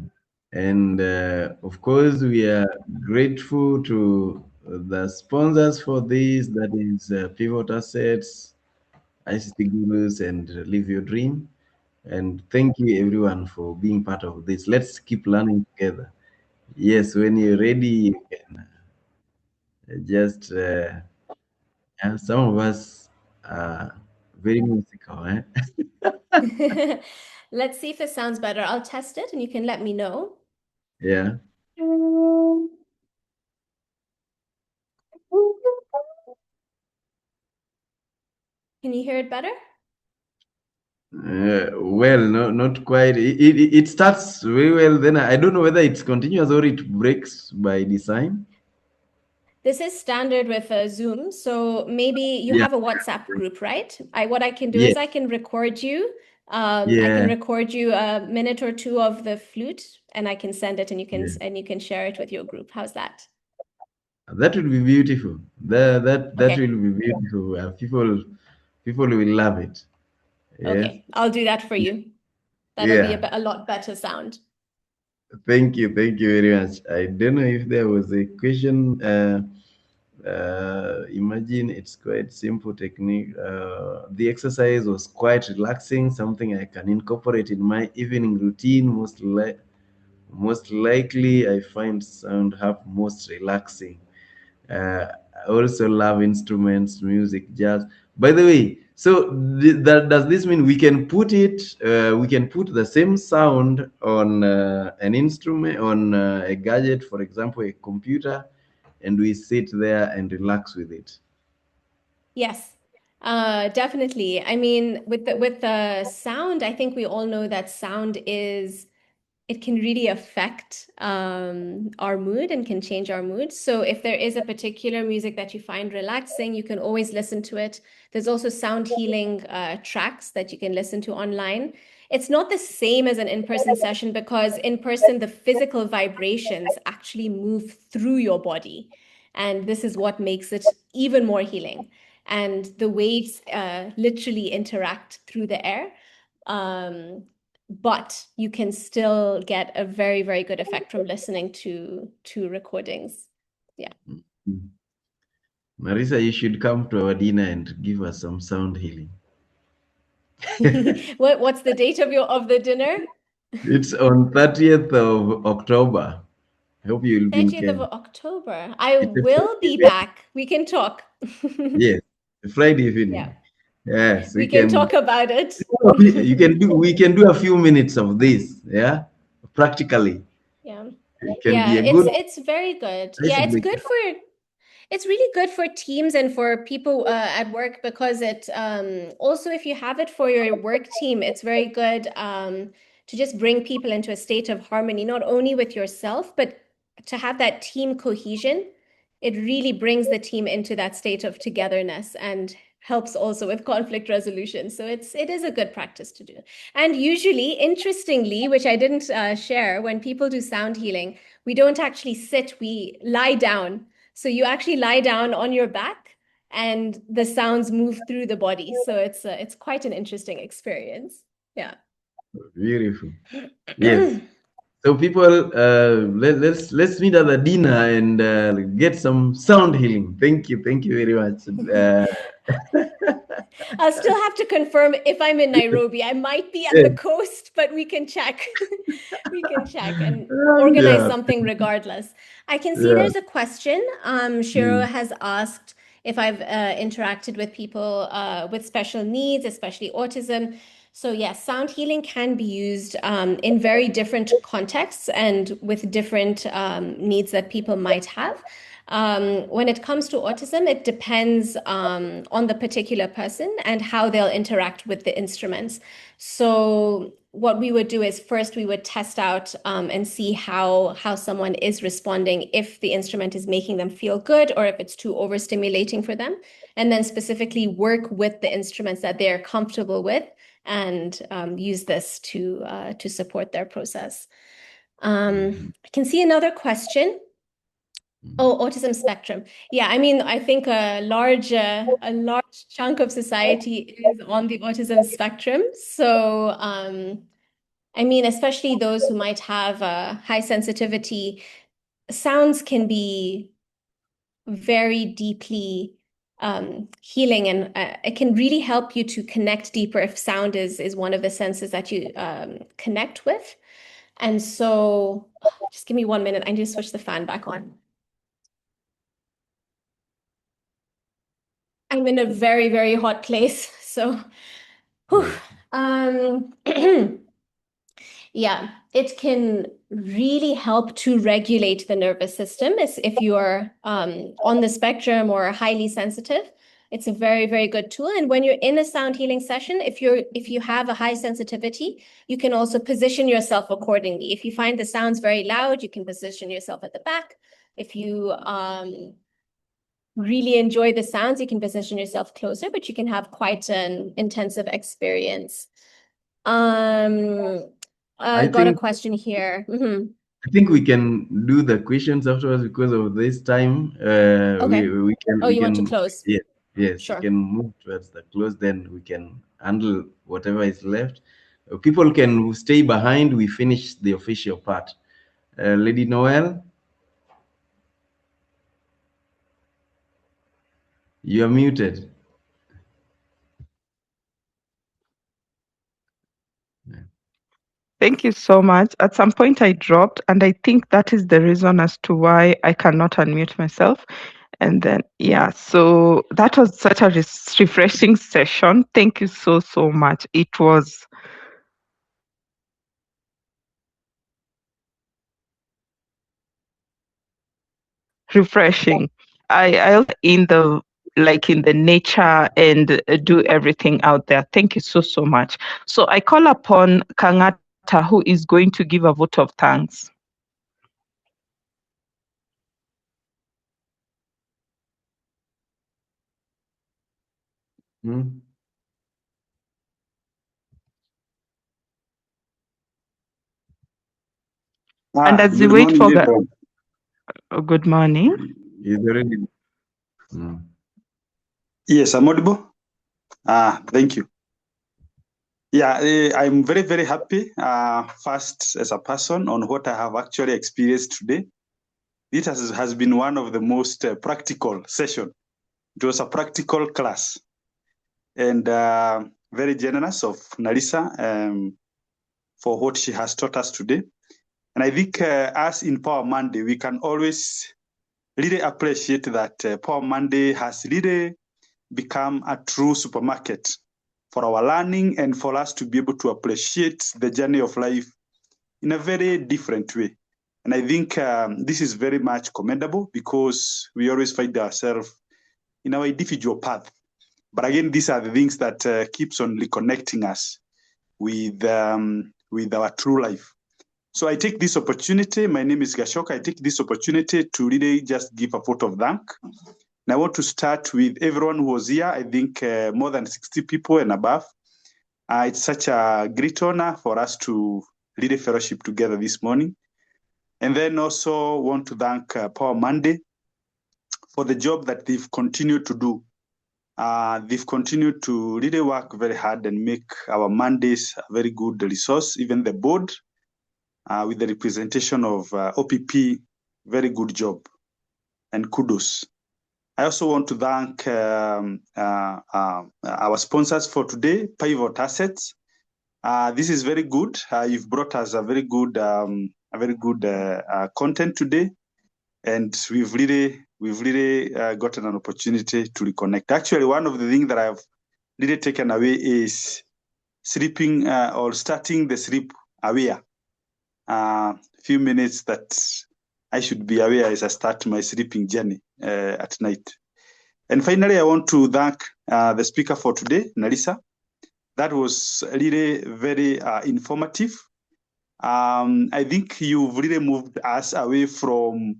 [SPEAKER 5] And of course, we are grateful to the sponsors for this. That is Pivot Assets, ICT Gurus, and Live Your Dream. And thank you, everyone, for being part of this. Let's keep learning together. Yes, when you're ready, you can just, yeah, some of us are very musical. Eh?
[SPEAKER 4] Let's see if it sounds better. I'll test it and you can let me know.
[SPEAKER 5] Yeah.
[SPEAKER 4] Can you hear it better?
[SPEAKER 5] Well, no, not quite. It starts very well. Then I don't know whether it's continuous or it breaks by design.
[SPEAKER 4] This is standard with Zoom. So maybe you
[SPEAKER 5] Yeah.
[SPEAKER 4] have a WhatsApp group, right? What I can do
[SPEAKER 5] Yeah.
[SPEAKER 4] is I can record you. I can
[SPEAKER 5] Yeah.
[SPEAKER 4] record you a minute or two of the flute and I can send it and
[SPEAKER 5] Yeah.
[SPEAKER 4] you can share it with your group. How's that?
[SPEAKER 5] That will be beautiful. That
[SPEAKER 4] Okay.
[SPEAKER 5] will be beautiful. People will love it. Yes.
[SPEAKER 4] Okay. I'll do that for you. That'll be
[SPEAKER 5] Yeah.
[SPEAKER 4] a lot better sound.
[SPEAKER 5] Thank you. Thank you very much. I don't know if there was a question. Imagine it's quite simple technique. The exercise was quite relaxing, something I can incorporate in my evening routine. Most likely, I find sound help most relaxing. I also love instruments, music, jazz. By the way, so does this mean we can put it? We can put the same sound on an instrument, on a gadget, for example, a computer, and we sit there and relax with it.
[SPEAKER 4] Yes, definitely. I mean, with the sound, I think we all know that sound is it can really affect our mood and can change our mood. So if there is a particular music that you find relaxing, you can always listen to it. There's also sound healing tracks that you can listen to online. It's not the same as an in-person session because in person, the physical vibrations actually move through your body. And this is what makes it even more healing. And the waves literally interact through the air. But you can still get a very, very good effect from listening to recordings. Yeah.
[SPEAKER 5] Mm. Marisa, you should come to our dinner and give us some sound healing.
[SPEAKER 4] What's the date of the dinner?
[SPEAKER 5] It's on 30th of October. I hope you'll be in
[SPEAKER 4] 30th of
[SPEAKER 5] Kenya.
[SPEAKER 4] October. I
[SPEAKER 5] It's a
[SPEAKER 4] will
[SPEAKER 5] Friday
[SPEAKER 4] be
[SPEAKER 5] event.
[SPEAKER 4] back. We can talk.
[SPEAKER 5] Yes, a Friday
[SPEAKER 4] Yeah,
[SPEAKER 5] evening. Yes,
[SPEAKER 4] we
[SPEAKER 5] we
[SPEAKER 4] can
[SPEAKER 5] can.
[SPEAKER 4] talk about it.
[SPEAKER 5] You can do. We can do a few minutes of this. Yeah, practically,
[SPEAKER 4] Yeah.
[SPEAKER 5] it can
[SPEAKER 4] Yeah,
[SPEAKER 5] be a good
[SPEAKER 4] it's very good. Yeah, it's
[SPEAKER 5] icebreaker.
[SPEAKER 4] good for it's really good for teams and for people at work because it also if you have it for your work team, it's very good to just bring people into a state of harmony, not only with yourself, but to have that team cohesion. It really brings the team into that state of togetherness and helps also with conflict resolution. So it is a good practice to do. And usually, interestingly, which I didn't share, when people do sound healing, we don't actually sit, we lie down. So you actually lie down on your back and the sounds move through the body. So it's quite an interesting experience. Yeah.
[SPEAKER 5] Beautiful. Yes. So people, let's meet at the dinner and get some sound healing. Thank you very much.
[SPEAKER 4] I'll still have to confirm if I'm in Nairobi. I might be at the
[SPEAKER 5] Yes.
[SPEAKER 4] coast, but we can check. We can check and organize
[SPEAKER 5] Yeah.
[SPEAKER 4] something regardless. I can see
[SPEAKER 5] Yeah.
[SPEAKER 4] there's a question. Shiro
[SPEAKER 5] Mm.
[SPEAKER 4] has asked if I've interacted with people with special needs, especially autism. So yes, sound healing can be used in very different contexts and with different needs that people might have. When it comes to autism, it depends on the particular person and how they'll interact with the instruments. So what we would do is first we would test out and see how someone is responding, if the instrument is making them feel good or if it's too overstimulating for them, and then specifically work with the instruments that they're comfortable with and use this to support their process. I can see another question. Oh, autism spectrum. Yeah, I mean, I think a large chunk of society is on the autism spectrum. So, I mean, especially those who might have high sensitivity, sounds can be very deeply healing, and it can really help you to connect deeper if sound is one of the senses that you connect with. And so, just give me 1 minute. I need to switch the fan back on. I'm in a very, very hot place. So, whew. Yeah, it can really help to regulate the nervous system if you are on the spectrum or highly sensitive. It's a very, very good tool. And when you're in a sound healing session, if you have a high sensitivity, you can also position yourself accordingly. If you find the sounds very loud, you can position yourself at the back. If you really enjoy the sounds, you can position yourself closer, but you can have quite an intensive experience. I got a question here.
[SPEAKER 5] I think we can do the questions afterwards because of this time.
[SPEAKER 4] Okay.
[SPEAKER 5] We can.
[SPEAKER 4] Oh, you want to close?
[SPEAKER 5] Yeah, yes,
[SPEAKER 4] Sure.
[SPEAKER 5] we can move towards the close. Then we can handle whatever is left. People can stay behind. We finish the official part. Lady Noel, you are muted.
[SPEAKER 2] Thank you so much. At some point I dropped, and I think that is the reason as to why I cannot unmute myself. And then, yeah, so that was such a refreshing session. Thank you so, so much. It was refreshing. I in the in the nature and do everything out there. Thank you so, so much. So I call upon Kangata, who is going to give a vote of thanks. And as we wait for the good morning.
[SPEAKER 5] Is already.
[SPEAKER 6] Yes, I'm audible. Thank you. Yeah, I'm very, very happy, first as a person, on what I have actually experienced today. It has been one of the most practical session. It was a practical class, and very generous of Narissa for what she has taught us today. And I think us in Power Monday, we can always really appreciate that Power Monday has really become a true supermarket for our learning and for us to be able to appreciate the journey of life in a very different way. And I think this is very much commendable, because we always find ourselves in our individual path. But again, these are the things that keeps on reconnecting us with our true life. So I take this opportunity. My name is Gashoka. I take this opportunity to really just give a vote of thank. And I want to start with everyone who was here. I think more than 60 people and above. It's such a great honor for us to lead a fellowship together this morning. And then also want to thank Power Monday for the job that they've continued to do. They've continued to really work very hard and make our Mondays a very good resource. Even the board, with the representation of OPP, very good job, and kudos. I also want to thank our sponsors for today, Pivot Assets. This is very good. You've brought us a very good content today, and we've really gotten an opportunity to reconnect. Actually, one of the things that I've really taken away is sleeping or starting the sleep aware. Few minutes that I should be aware as I start my sleeping journey at night. And finally, I want to thank the speaker for today, Narissa. That was really very informative. I think you've really moved us away from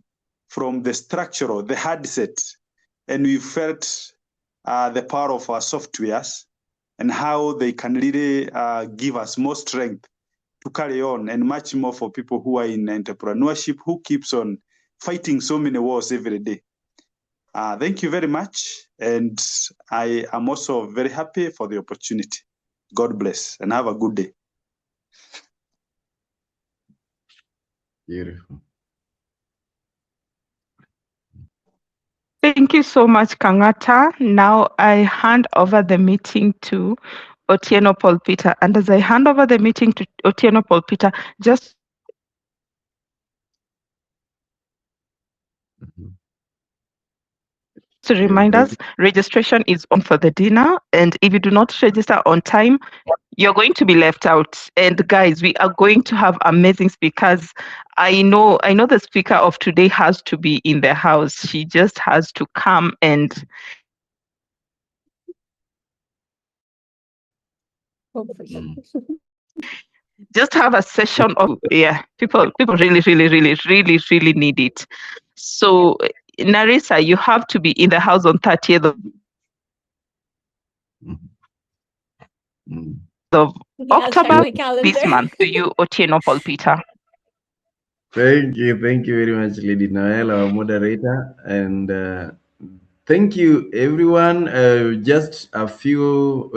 [SPEAKER 6] the structural, the hard set, and we felt the power of our softwares and how they can really give us more strength to carry on, and much more for people who are in entrepreneurship, who keeps on fighting so many wars every day. Thank you very much, and I am also very happy for the opportunity. God bless, and have a good day.
[SPEAKER 5] Beautiful.
[SPEAKER 2] Thank you so much, Kangata. Now I hand over the meeting to Otieno Paul Peter. And as I hand over the meeting to Otieno Paul Peter, just to remind us, registration is on for the dinner. And if you do not register on time, you're going to be left out. And guys, we are going to have amazing speakers. I know the speaker of today has to be in the house. She just has to come and
[SPEAKER 4] Hopefully.
[SPEAKER 2] just have a session of people really need it. So Narissa, you have to be in the house on 30th of
[SPEAKER 4] Yeah, I'll check
[SPEAKER 2] October
[SPEAKER 4] my calendar.
[SPEAKER 2] this month. To you, Otieno Paul Peter.
[SPEAKER 5] Thank you very much, Lady Noel, our moderator, and thank you, everyone. Just a few,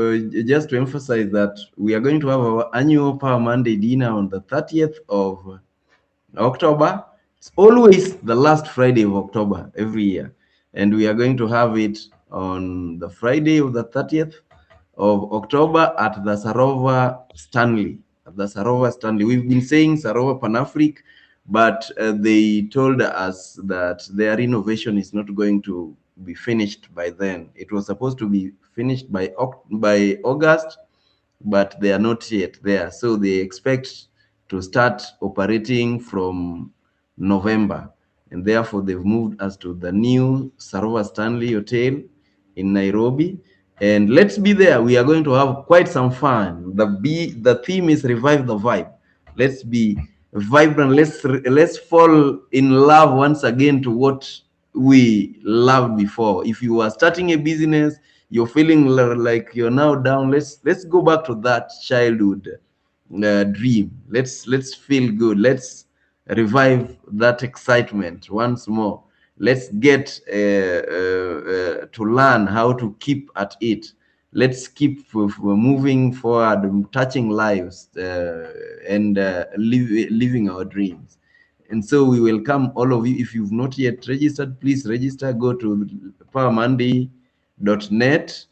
[SPEAKER 5] just to emphasize that we are going to have our annual Power Monday dinner on the 30th of October. It's always the last Friday of October every year, and we are going to have it on the Friday of the 30th of October at the Sarova Stanley. At the Sarova Stanley, we've been saying Sarova Panafric, but they told us that their renovation is not going to be finished by then. It was supposed to be finished by August, but they are not yet there. So they expect to start operating from November. And therefore, they've moved us to the new Sarova Stanley Hotel in Nairobi. And let's be there. We are going to have quite some fun. The theme is revive the vibe. Let's be vibrant. Let's fall in love once again to what we loved before. If you are starting a business, you're feeling like you're now down, let's go back to that childhood dream. Let's feel good. Let's revive that excitement once more. Let's get to learn how to keep at it. Let's keep moving forward, touching lives, and living our dreams. And so we welcome all of you. If you've not yet registered, please register. Go to powermonday.net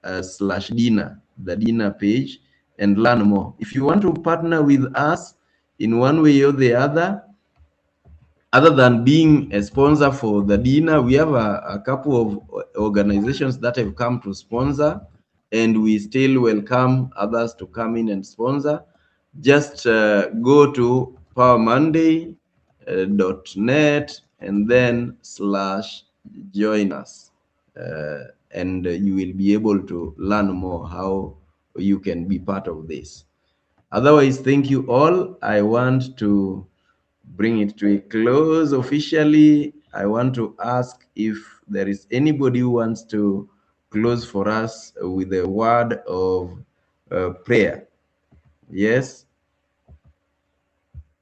[SPEAKER 5] /dinner, the dinner page, and learn more. If you want to partner with us in one way or the other than being a sponsor for the dinner, we have a couple of organizations that have come to sponsor, and we still welcome others to come in and sponsor. Just go to powermonday.net and then /join us, and you will be able to learn more how you can be part of this. Otherwise, thank you all. I want to bring it to a close officially. I want to ask if there is anybody who wants to close for us with a word of prayer. Yes,